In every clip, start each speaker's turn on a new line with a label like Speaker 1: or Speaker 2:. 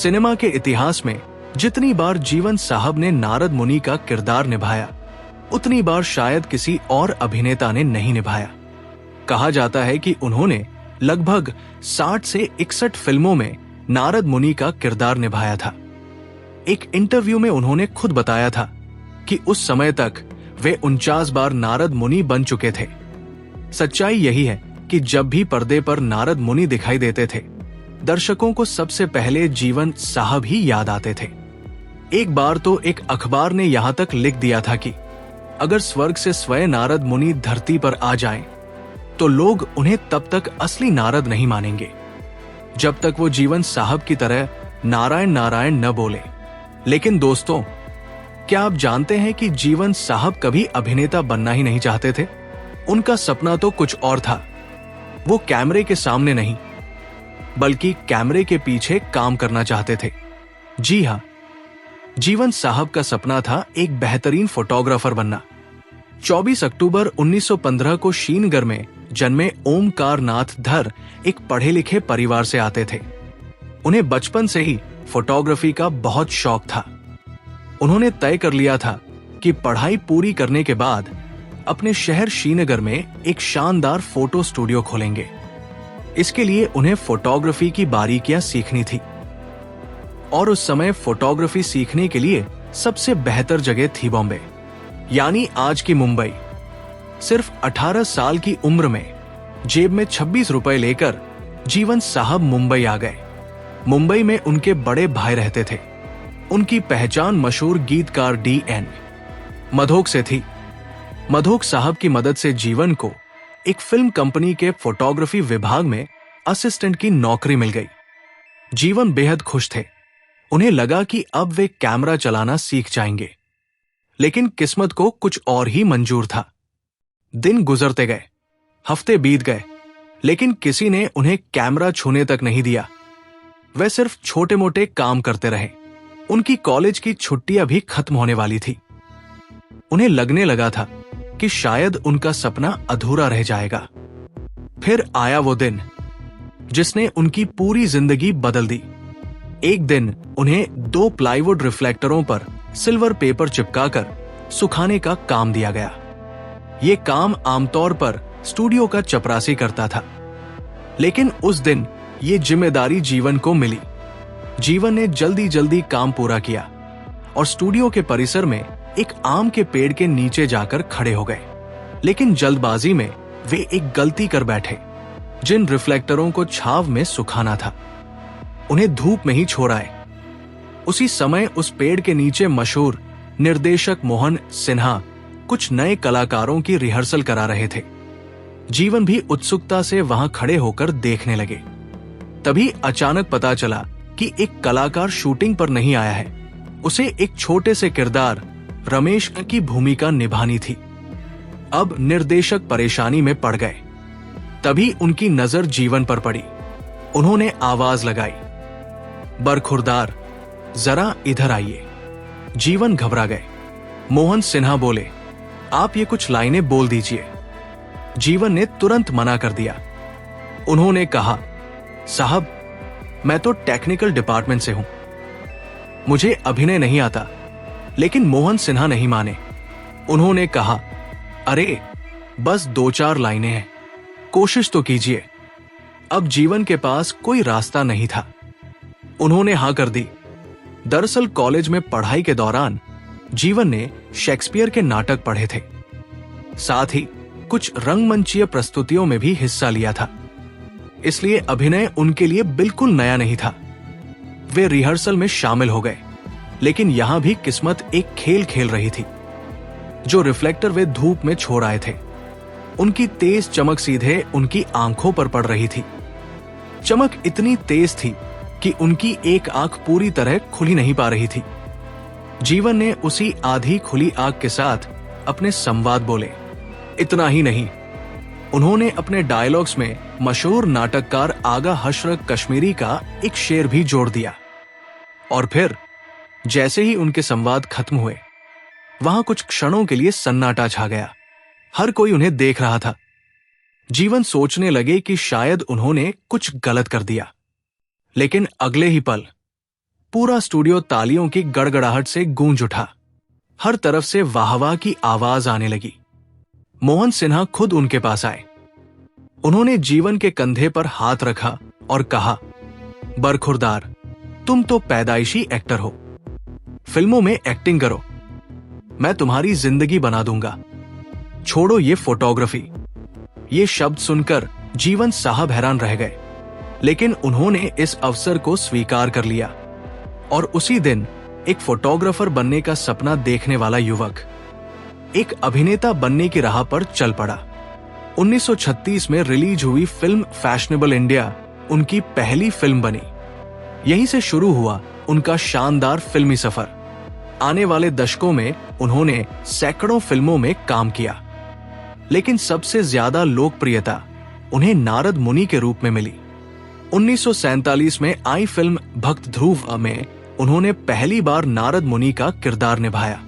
Speaker 1: Cinema के इतिहास में जितनी बार जीवन साहब ने नारद मुनि का किरदार निभाया, उतनी बार शायद किसी और अभिनेता ने नहीं निभाया। कहा जाता है कि उन्होंने लगभग 60 से 61 फिल्मों में नारद मुनि का किरदार निभाया था। एक इंटरव्यू में उन्होंने खुद बताया था कि उस समय तक वे 49 बार नारद मुनि बन चुके थे। सच्चाई यही है कि जब भी पर्दे पर नारद मुनि दिखाई देते थे, दर्शकों को सबसे पहले जीवन साहब ही याद आते थे। एक बार तो एक अखबार ने यहां तक लिख दिया था कि अगर स्वर्ग से स्वयं नारद मुनि धरती पर आ जाएं, तो लोग उन्हें तब तक असली नारद नहीं मानेंगे जब तक वो जीवन साहब की तरह नारायण नारायण न बोले। लेकिन दोस्तों, क्या आप जानते हैं कि जीवन साहब कभी अभिनेता बनना ही नहीं चाहते थे? उनका सपना तो कुछ और था। वो कैमरे के सामने नहीं, बल्कि कैमरे के पीछे काम करना चाहते थे। जी हाँ, जीवन साहब का सपना था एक बेहतरीन फोटोग्राफर बनना। 24 अक्टूबर 1915 को श्रीनगर में जन्मे ओमकार नाथ धर एक पढ़े लिखे परिवार से आते थे। उन्हें बचपन से ही फोटोग्राफी का बहुत शौक था। उन्होंने तय कर लिया था कि पढ़ाई पूरी करने के बाद अपने शहर श्रीनगर में एक शानदार फोटो स्टूडियो खोलेंगे। इसके लिए उन्हें फोटोग्राफी की बारीकियां सीखनी थी, और उस समय फोटोग्राफी सीखने के लिए सबसे बेहतर जगह थी बॉम्बे, यानी आज की मुंबई। सिर्फ 18 साल की उम्र में जेब में 26 रुपए लेकर जीवन साहब मुंबई आ गए। मुंबई में उनके बड़े भाई रहते थे। उनकी पहचान मशहूर गीतकार D.N. मधोक से थी। मधोक साहब की मदद से जीवन को एक फिल्म कंपनी के फोटोग्राफी विभाग में असिस्टेंट की नौकरी मिल गई। जीवन बेहद खुश थे। उन्हें लगा कि अब वे कैमरा चलाना सीख जाएंगे। लेकिन किस्मत को कुछ और ही मंजूर था। दिन गुजरते गए, हफ्ते बीत गए, लेकिन किसी ने उन्हें कैमरा छूने तक नहीं दिया। वे सिर्फ छोटे मोटे काम करते रहे। उनकी कॉलेज की छुट्टियां भी खत्म होने वाली थी। उन्हें लगने लगा था कि शायद उनका सपना अधूरा रह जाएगा। फिर आया वो दिन जिसने उनकी पूरी जिंदगी बदल दी। एक दिन उन्हें 2 प्लाईवुड रिफ्लेक्टरों पर सिल्वर पेपर चिपकाकर सुखाने का काम दिया गया। ये काम आमतौर पर स्टूडियो का चपरासी करता था, लेकिन उस दिन ये जिम्मेदारी जीवन को मिली। जीवन ने जल्दी जल्दी काम पूरा किया और स्टूडियो के परिसर में एक आम के पेड़ के नीचे जाकर खड़े हो गए। लेकिन जल्दबाजी में वे एक गलती कर बैठे। जिन रिफ्लेक्टरों को छाव में सुखाना था, उन्हें धूप में ही छोड़ाए। उसी समय उस पेड़ के नीचे मशहूर निर्देशक मोहन सिन्हा कुछ नए कलाकारों की रिहर्सल करा रहे थे। जीवन भी उत्सुकता से वहां खड़े होकर देखने लगे। तभी अचानक पता चला कि एक कलाकार शूटिंग पर नहीं आया है। उसे एक छोटे से किरदार रमेश की भूमिका निभानी थी। अब निर्देशक परेशानी में पड़ गए। तभी उनकी नजर जीवन पर पड़ी। उन्होंने आवाज लगाई, बरखुरदार, जरा इधर आइए। जीवन घबरा गए। मोहन सिन्हा बोले, आप ये कुछ लाइनें बोल दीजिए। जीवन ने तुरंत मना कर दिया। उन्होंने कहा, साहब, मैं तो टेक्निकल डिपार्टमेंट से हूं, मुझे अभिनय नहीं आता। लेकिन मोहन सिन्हा नहीं माने। उन्होंने कहा, अरे बस 2-4 लाइनें हैं, कोशिश तो कीजिए। अब जीवन के पास कोई रास्ता नहीं था। उन्होंने हां कर दी। दरअसल कॉलेज में पढ़ाई के दौरान जीवन ने शेक्सपियर के नाटक पढ़े थे। साथ ही कुछ रंगमंचीय प्रस्तुतियों में भी हिस्सा लिया था। इसलिए अभिनय उनके लिए बिल्कुल नया नहीं था। वे रिहर्सल में शामिल हो गए, लेकिन यहां भी किस्मत एक खेल खेल रही थी। जो रिफ्लेक्टर वे धूप में छोड़ आए थे, उनकी तेज चमक सीधे उनकी आंखों पर पड़ रही थी। चमक इतनी तेज थी कि उनकी एक आंख पूरी तरह खुली नहीं पा रही थी। जीवन ने उसी आधी खुली आंख के साथ अपने संवाद बोले। इतना ही नहीं, उन्होंने अपने डायलॉग्स में मशहूर नाटककार आगा हशरत कश्मीरी का एक शेर भी जोड़ दिया। और फिर जैसे ही उनके संवाद खत्म हुए, वहां कुछ क्षणों के लिए सन्नाटा छा गया। हर कोई उन्हें देख रहा था। जीवन सोचने लगे कि शायद उन्होंने कुछ गलत कर दिया। लेकिन अगले ही पल पूरा स्टूडियो तालियों की गड़गड़ाहट से गूंज उठा। हर तरफ से वाहवाह की आवाज आने लगी। मोहन सिन्हा खुद उनके पास आए। उन्होंने जीवन के कंधे पर हाथ रखा और कहा, बरखुरदार, तुम तो पैदाइशी एक्टर हो। फिल्मों में एक्टिंग करो, मैं तुम्हारी जिंदगी बना दूंगा। छोड़ो ये फोटोग्राफी। ये शब्द सुनकर जीवन साहब हैरान रह गए, लेकिन उन्होंने इस अवसर को स्वीकार कर लिया और उसी दिन एक फोटोग्राफर बनने का सपना देखने वाला युवक एक अभिनेता बनने की राह पर चल पड़ा। 1936 में रिलीज हुई फिल्म फैशनेबल इंडिया उनकी पहली फिल्म बनी। यहीं से शुरू हुआ उनका शानदार फिल्मी सफर। आने वाले दशकों में उन्होंने सैकड़ों फिल्मों में काम किया, लेकिन सबसे ज्यादा लोकप्रियता उन्हें नारद मुनि के रूप में मिली। 1947 में आई फिल्म भक्त ध्रुव में उन्होंने पहली बार नारद मुनि का किरदार निभाया।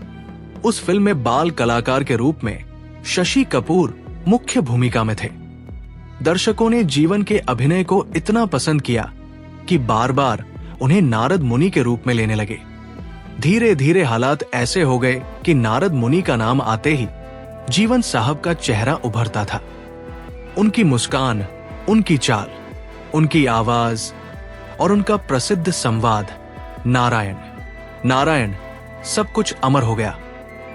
Speaker 1: उस फिल्म में बाल कलाकार के रूप में शशि कपूर मुख्य भूमिका में थे। दर्शकों ने जीवन के अभिनय को इतना पसंद किया कि बार बार उन्हें नारद मुनि के रूप में लेने लगे। धीरे धीरे हालात ऐसे हो गए कि नारद मुनि का नाम आते ही जीवन साहब का चेहरा उभरता था। उनकी मुस्कान, उनकी चाल, उनकी आवाज और उनका प्रसिद्ध संवाद नारायण नारायण, सब कुछ अमर हो गया।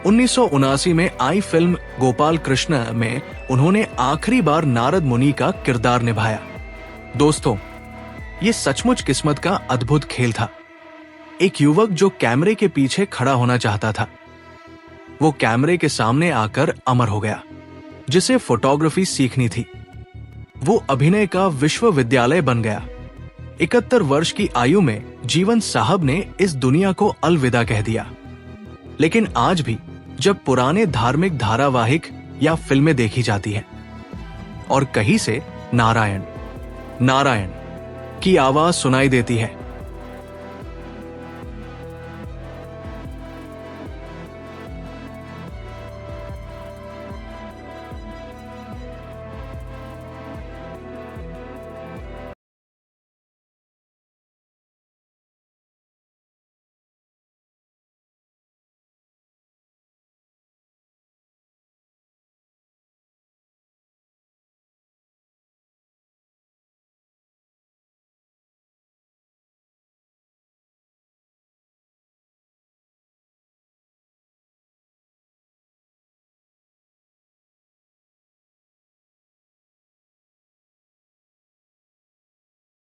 Speaker 1: 1979 में आई फिल्म गोपाल कृष्ण में उन्होंने आखिरी बार नारद मुनि का किरदार निभाया। दोस्तों, ये सचमुच किस्मत का अद्भुत खेल था। एक युवक जो कैमरे के पीछे खड़ा होना चाहता था, वो कैमरे के सामने आकर अमर हो गया। जिसे फोटोग्राफी सीखनी थी, वो अभिनय का विश्वविद्यालय बन गया। 71 वर्ष की आयु में जीवन साहब ने इस दुनिया को अलविदा कह दिया। लेकिन आज भी जब पुराने धार्मिक धारावाहिक या फिल्में देखी जाती हैं और कहीं से नारायण नारायण की आवाज सुनाई देती है,